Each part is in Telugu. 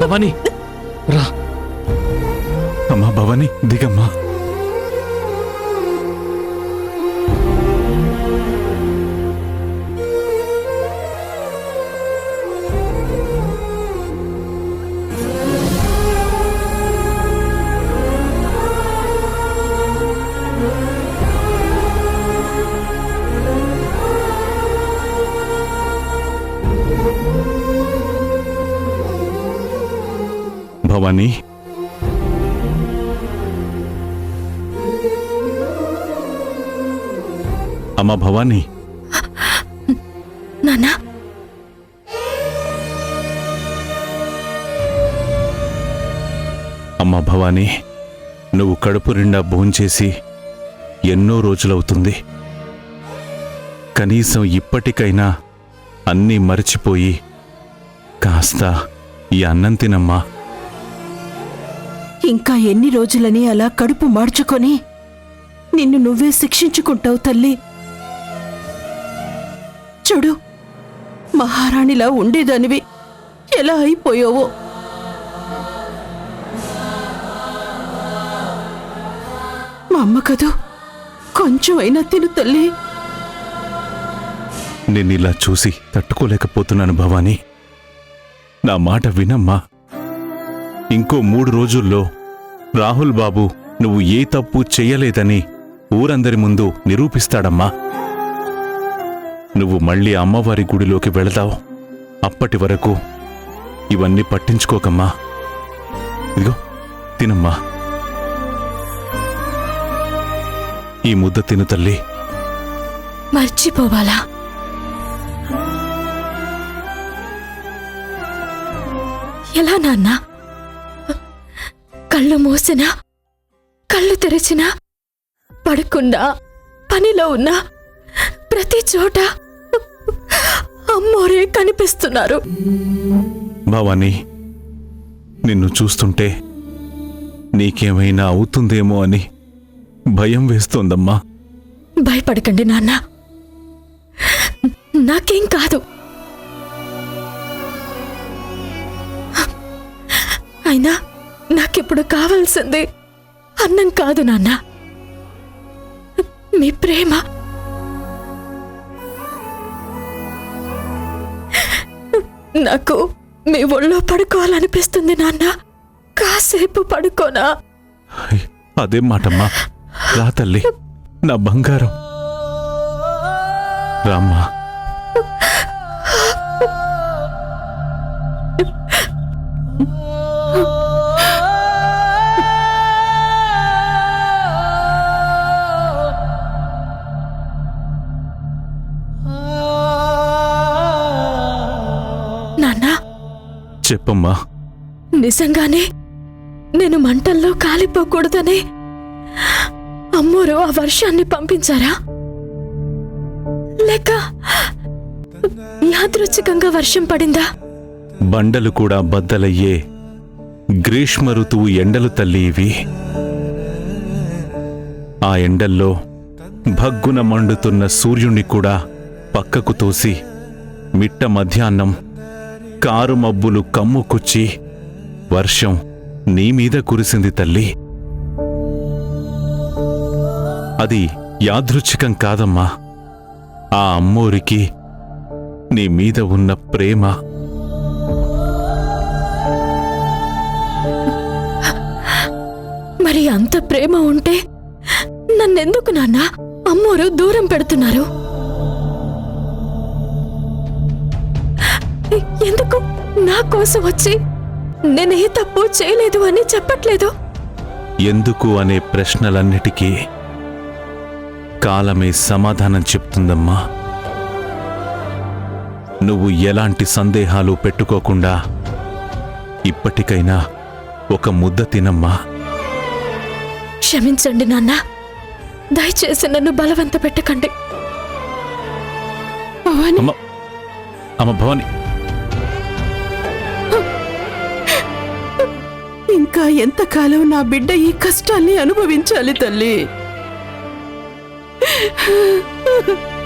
భవానీ రా. అమ్మా భవానీ దిగమ్మా. భవానీ అమ్మా భవానీ. నాన్నా అమ్మా భవానీ, నువ్వు కడుపు నిండా భోంచేసి ఎన్నో రోజులవుతుంది. కనీసం ఇప్పటికైనా అన్నీ మరచిపోయి కాస్త ఈ అన్నం తినమ్మా. ఇంకా ఎన్ని రోజులని అలా కడుపు మార్చుకొని నిన్ను నువ్వే శిక్షించుకుంటావు తల్లి. చూడు, మహారాణిలా ఉండేదానివి ఎలా అయిపోయావో. మా అమ్మ కదూ, కొంచెం అయినా తిను తల్లి. నేనిలా చూసి తట్టుకోలేకపోతున్నాను భవానీ. నా మాట వినమ్మా. ఇంకో 3 రోజుల్లో రాహుల్ బాబు నువ్వు ఏ తప్పు చెయ్యలేదని ఊరందరి ముందు నిరూపిస్తాడమ్మా. నువ్వు మళ్ళీ అమ్మవారి గుడిలోకి వెళతావు. అప్పటి వరకు ఇవన్నీ పట్టించుకోకమ్మా. ఇదిగో తినమ్మా. ఈ ముద్ద తిను తల్లి. మర్చిపోవాలా? ఎలా నాన్నా? కళ్ళు మూసినా కళ్ళు తెరిచినా పడకుండా పనిలో ఉన్నా ప్రతి చోట అమ్మోరే కనిపిస్తున్నారు. భవానీ, నిన్ను చూస్తుంటే నీకేమైనా అవుతుందేమో అని భయం వేస్తోందమ్మా. భయపడకండి నాన్న, నాకేం కాదు. అయినా నాకిప్పుడు కావాల్సింది అన్నం కాదు నాన్న, మీ ప్రేమ. నాకు మీ ఒళ్ళో పడుకోవాలనిపిస్తుంది నాన్న. కాసేపు పడుకోనా? అదేం మాటమ్మా. రా తల్లి, నా బంగారం. రామ్మా. నాన్నా, చెప్పమ్మా. నిజంగానే నేను మంటల్లో కాలిపోకూడదనే అమ్మోరు ఆ వర్షాన్ని పంపించారా? లేక యాదృచ్ఛికంగా వర్షం పడిందా? బండలు కూడా బద్దలయ్యే గ్రీష్మ ఋతువు ఎండలు తల్లి ఇవి. ఆ ఎండల్లో భగ్గున మండుతున్న సూర్యుణ్ణి కూడా పక్కకు తోసి మిట్ట మధ్యాహ్నం కారు మబ్బులు కమ్ముకుచ్చి వర్షం నీమీద కురిసింది తల్లి. అది యాదృచ్ఛికం కాదమ్మా. ఆ అమ్మోరికి నీ మీద ఉన్న ప్రేమ. మరి అంత ప్రేమ ఉంటే నన్నెందుకు నాన్న అమ్మోరు దూరం పెడుతున్నారు? ఎందుకు నా కోసం వచ్చి నేనే తప్పు చేయలేదు అని చెప్పట్లేదు? ఎందుకు అనే ప్రశ్నలన్నిటికీ కాలమే సమాధానం చెప్తుందమ్మా. నువ్వు ఎలాంటి సందేహాలు పెట్టుకోకుండా ఇప్పటికైనా ఒక ముద్ద తినమ్మా. క్షమించండి నాన్న, దయచేసి నన్ను బలవంత పెట్టకండి. అమ్మ భవాని, ఇంకా ఎంతకాలం నా బిడ్డ ఈ కష్టాన్ని అనుభవించాలి తల్లి?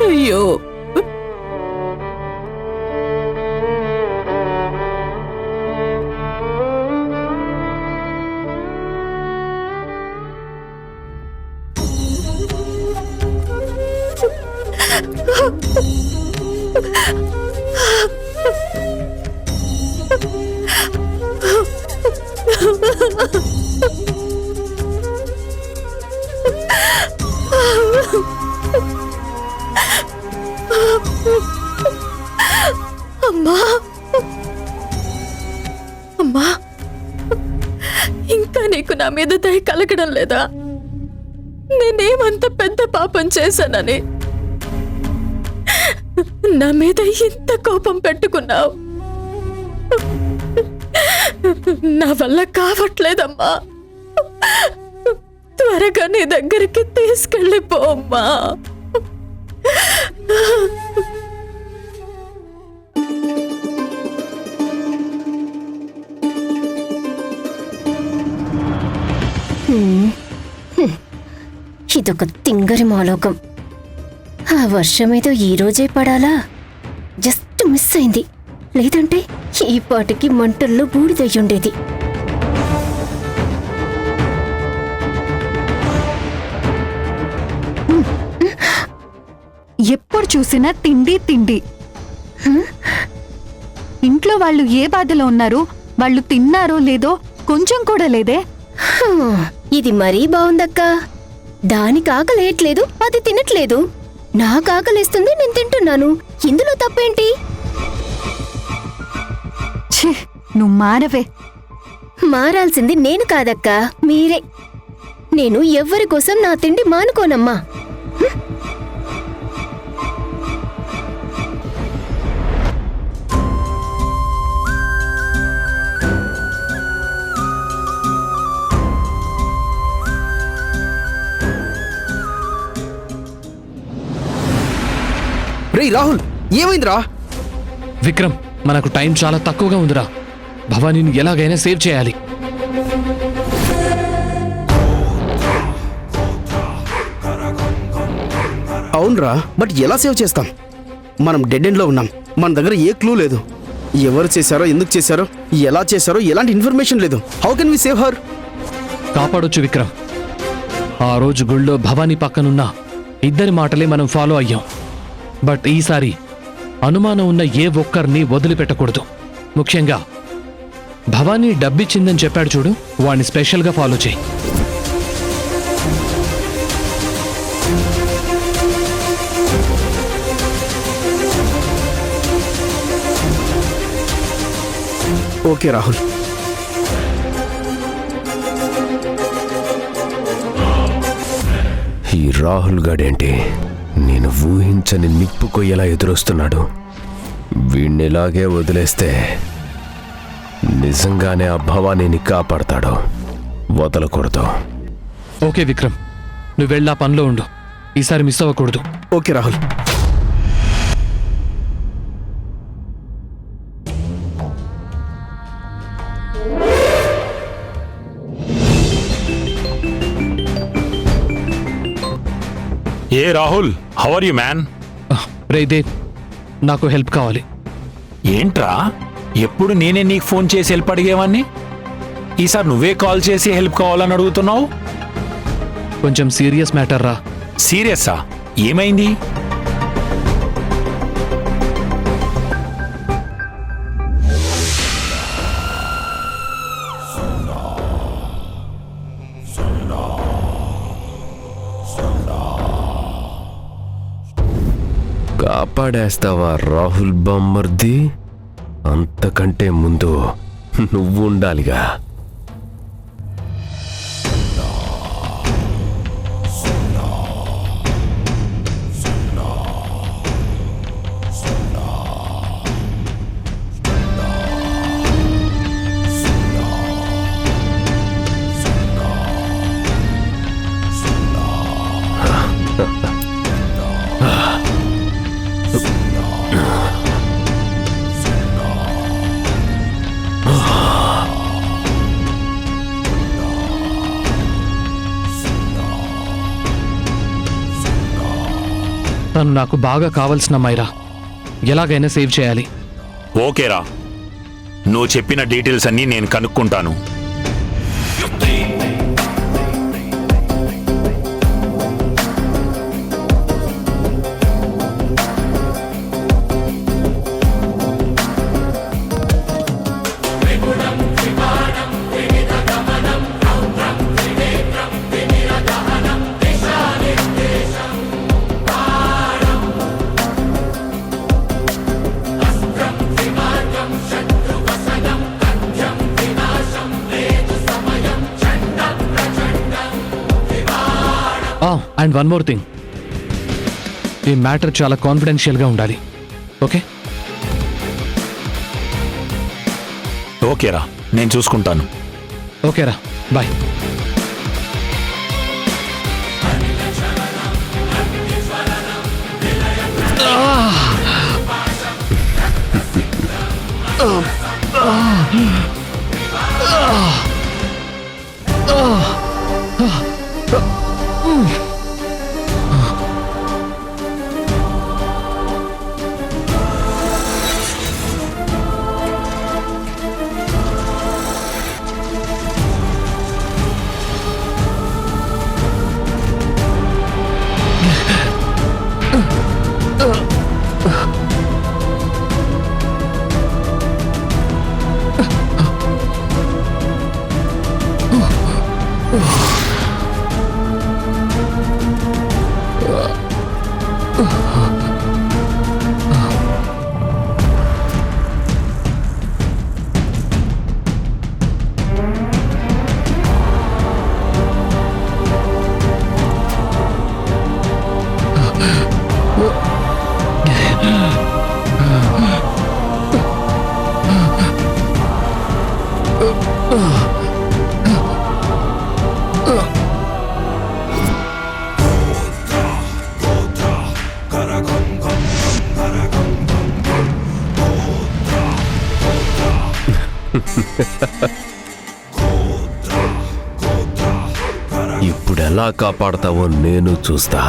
అయ్యో, అమ్మా అమ్మా, ఇంకా నీకు నా మీద దయ కలగడం లేదా? నేనేమంత పెద్ద పాపం చేశానని నా మీద ఇంత కోపం పెట్టుకున్నావు? నా వల్ల కావట్లేదమ్మా. త్వరగా నీ దగ్గరికి తీసుకెళ్ళిపో అమ్మా. ఇదొక తింగరి మాలోకం. ఆ వర్షమేదో ఈ రోజే పడాలా? జస్ట్ మిస్ అయింది. లేదంటే ఈ పాటికి మంటల్లో బూడిదయ్యుండేది. ఎప్పుడు చూసినా తిండి తిండి. ఇంట్లో వాళ్ళు ఏ బాధలో ఉన్నారు, వాళ్ళు తిన్నారో లేదో కొంచెం కూడా లేదే. ఇది మరీ బాగుందక్కా. దానికి ఆకలేయట్లేదు, అది తినట్లేదు. నాకు ఆకలేస్తుంది, నేను తింటున్నాను. ఇందులో తప్పేంటి? ఛీ, నువ్వు మారవే. మారాల్సింది నేను కాదక్కా, మీరే. నేను ఎవ్వరి కోసం నా తిండి మానుకోనమ్మా. రేయ్ రాహుల్, ఏమైందిరా? విక్రమ్, మనకు టైం చాలా తక్కువగా ఉందిరా. భవానీని ఎలాగైనా సేవ్ చేయాలి. అవునరా, బట్ ఎలా సేవ్ చేస్తాం? మనం డెడ్ ఎండ్లో ఉన్నాం. మన దగ్గర ఏ క్లూ లేదు. ఎవరు చేశారో, ఎందుకు చేశారో, ఎలా చేశారో ఎలాంటి ఇన్ఫర్మేషన్ లేదు. How can we save her? కాపాడొచ్చు విక్రమ్. ఆ రోజు గుళ్ళో భవానీ పక్కనున్న ఇద్దరి మాటలే మనం ఫాలో అయ్యాం. బట్ ఈసారి అనుమానం ఉన్న ఏ ఒక్కరిని వదిలిపెట్టకూడదు. ముఖ్యంగా భవానీ డబ్బిచ్చిందని చెప్పాడు చూడు, వాణ్ణి స్పెషల్గా ఫాలో చేయి. ఓకే రాహుల్. ఈ రాహుల్ గాడేంటి నేను ఊహించని నిప్పు కొయ్యలా ఎదురొస్తున్నాడు. వీణ్ణిలాగే వదిలేస్తే నిజంగానే ఆ భవానీని కాపాడతాడు. వదలకూడదు. ఓకే విక్రమ్, నువ్వు వెళ్ళా పనిలో ఉండు. ఈసారి మిస్ అవ్వకూడదు. ఓకే రాహుల్. ఏ Rahul, how are you man? రే దేవ్, నాకు హెల్ప్ కావాలి. ఏంట్రా, ఎప్పుడు నేనే నీకు ఫోన్ చేసి హెల్ప్ అడిగేవాన్ని? ఈసారి నువ్వే కాల్ చేసి హెల్ప్ కావాలని అడుగుతున్నావు? కొంచెం సీరియస్ మ్యాటర్ రా. సీరియస్సా? ఏమైంది? కాపాడేస్తావా రాహుల్ బామ్మర్ది? అంతకంటే ముందు నువ్వు ఉండాలిగా. తను నాకు బాగా కావలసిన మైరా. ఎలాగైనా సేవ్ చేయాలి. ఓకేరా, నువ్వు చెప్పిన డీటెయిల్స్ అన్నీ నేను కనుక్కుంటాను. అండ్ వన్ మోర్ థింగ్, ఈ మ్యాటర్ చాలా కాన్ఫిడెన్షియల్గా ఉండాలి. ఓకే? ఓకేరా, నేను చూసుకుంటాను. ఓకేరా, బాయ్. ఇప్పుడు ఎలా కాపాడతావో నేను చూస్తా.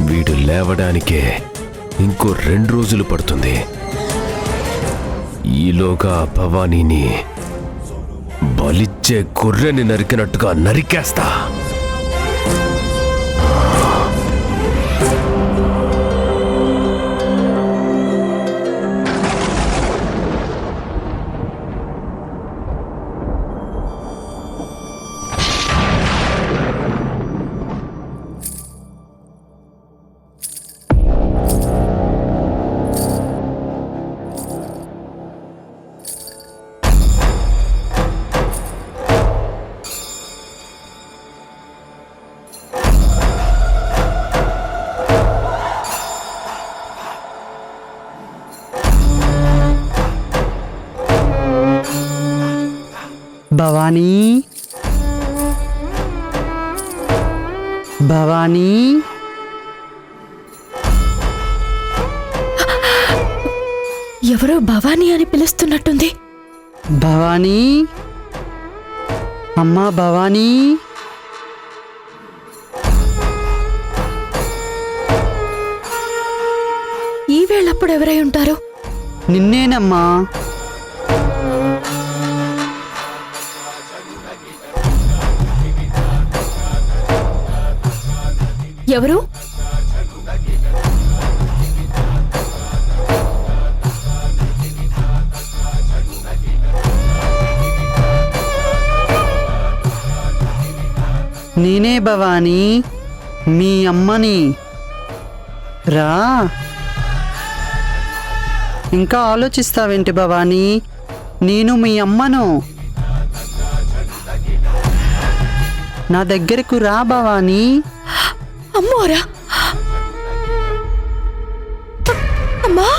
వీడు లేవడానికే ఇంకో 2 రోజులు పడుతుంది. ఈలోగా భవానీని బలిచ్చే గొర్రెని నరికినట్టుగా నరికేస్తా. భవానీ, భవానీ, ఎవరో భవానీ అని పిలుస్తున్నట్టుంది. భవానీ, అమ్మా భవానీ. ఈ వేళప్పుడు ఎవరై ఉంటారు? నిన్నేనమ్మా. ఎవరు? నేనే భవానీ, మీ అమ్మని. రా. ఇంకా ఆలోచిస్తావేంటి భవానీ? నేను మీ అమ్మను. నా దగ్గరకు రా భవానీ. అమ్మోరా! అమ్మా!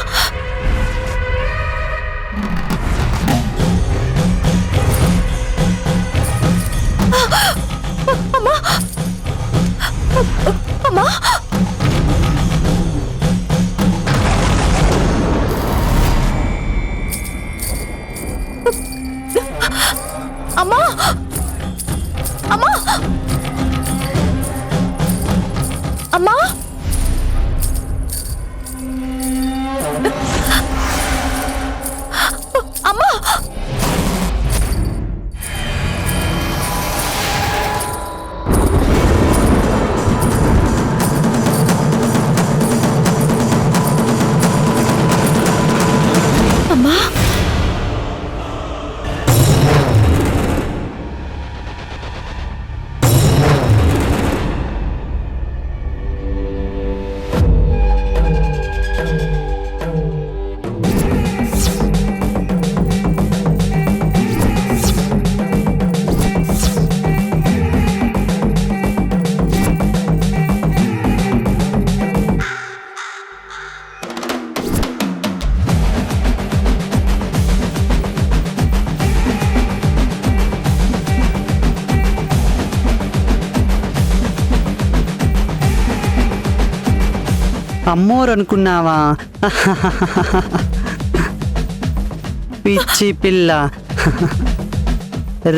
అమ్మా! అమ్మా! అమ్మా! అమ్మా! అమ్మోరు అనుకున్నావా? పిచ్చి పిల్ల.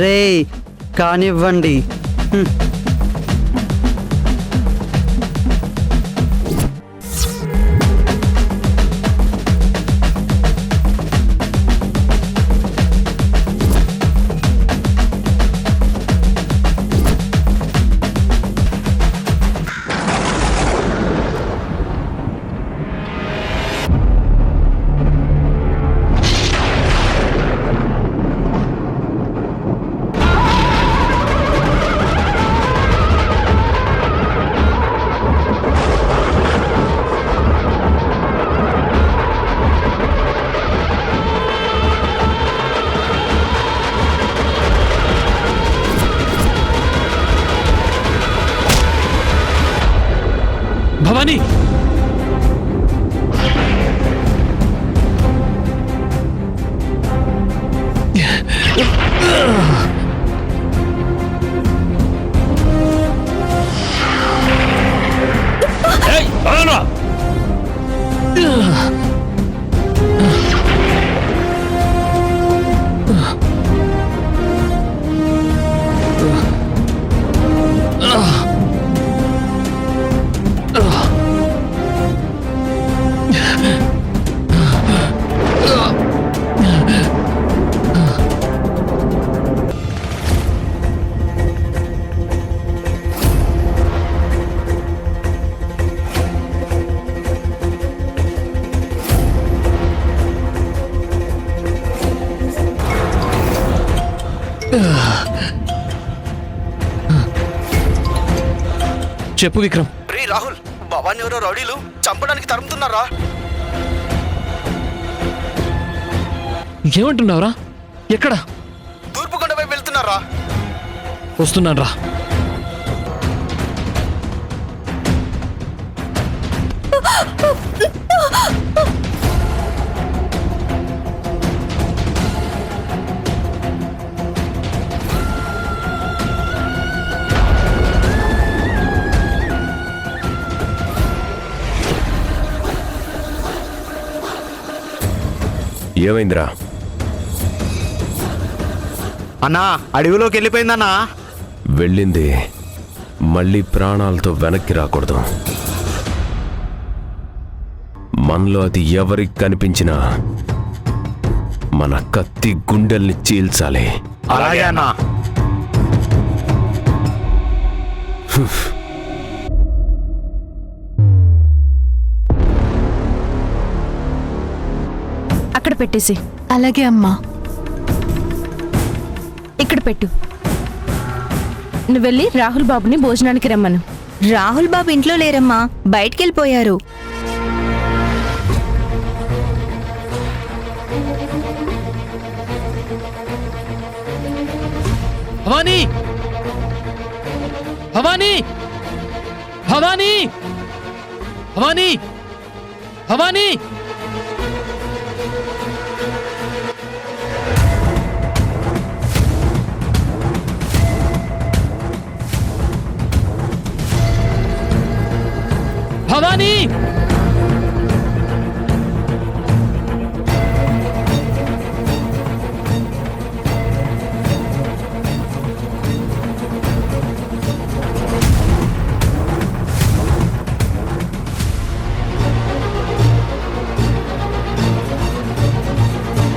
రేయ్ కానివ్వండి. భవానీ ఏయ్, వదలరా. చెప్పు విక్రమ్. రే రాహుల్, భవానీ ఎవరో రౌడీలు చంపడానికి తరుముతున్నారా? ఏమంటున్నావురా? ఎక్కడ? తూర్పు కొండ వైపు వెళ్తున్నారా? వస్తున్నాను రా. ఏమైందిరా? అన్నా అడవిలోకి వెళ్ళిపోయిందన్నా. వెళ్ళింది మళ్ళీ ప్రాణాలతో వెనక్కి రాకూడదు. మనలో అది ఎవరికి కనిపించినా మన కత్తి గుండెల్ని చీల్చాలి. అలాగే అన్నా. అక్కడ పెట్టేసి. అలాగే అమ్మా. ఇక్కడ పెట్టు. నువ్వు వెళ్ళి రాహుల్ బాబుని భోజనానికి రమ్మను. రాహుల్ బాబు ఇంట్లో లేరమ్మా, బయటికెళ్ళిపోయారు. భవానీ భవానీ భవానీ భవానీ భవానీ భవానీ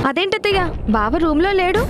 అదేంటత్తయ్య, బావ రూమ్ లో లేడు?